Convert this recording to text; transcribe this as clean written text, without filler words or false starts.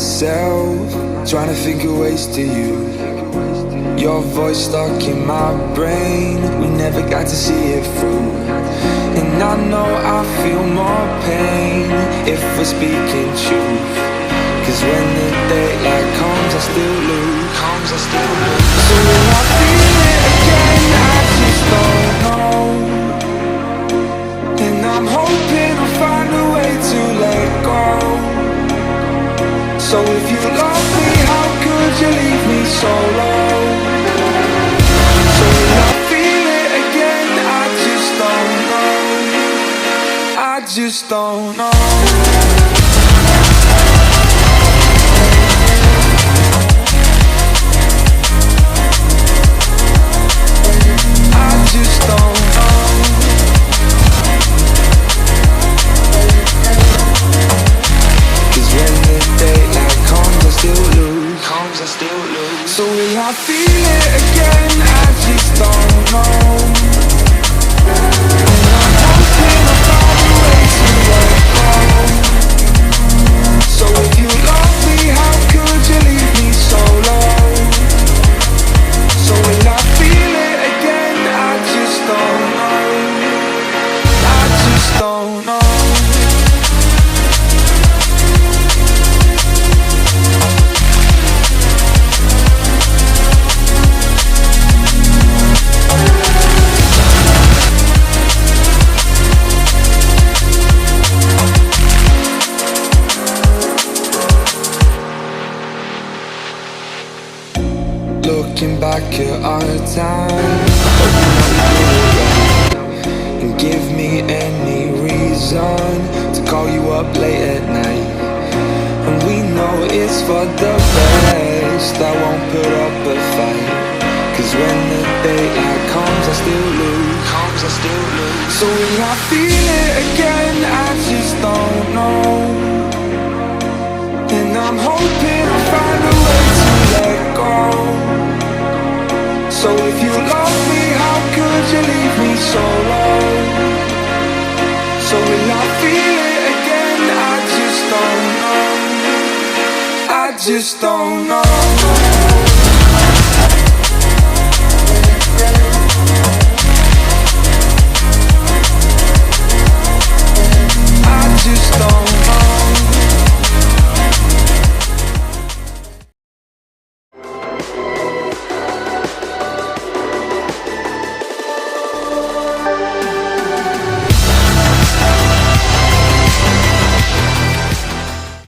myself, trying to think of ways to you. Your voice stuck in my brain, we never got to see it through. And I know I feel more pain if we're speaking truth. Cause when the daylight comes, I still lose. So will I feel it again? I just don't know. And I'm hoping I'll find a way to let go. So if you love me, how could you leave me so low? So will I feel it again? I just don't know. I just don't know. So will I feel it again? I just don't know. And I'm hoping I'll find a way to let go. So if you love me, how could you leave me so low? So will I feel it again? I just don't know. I just don't know. Looking back at our time, and give me any reason to call you up late at night. And we know it's for the best, I won't put up a fight. Cause when the daylight comes, I still lose. So will I feel it again? I just don't know. And I'm hoping I'll find a way to let go. So if you love me, how could you leave me so low? So will I feel it again? I just don't know. I just don't know.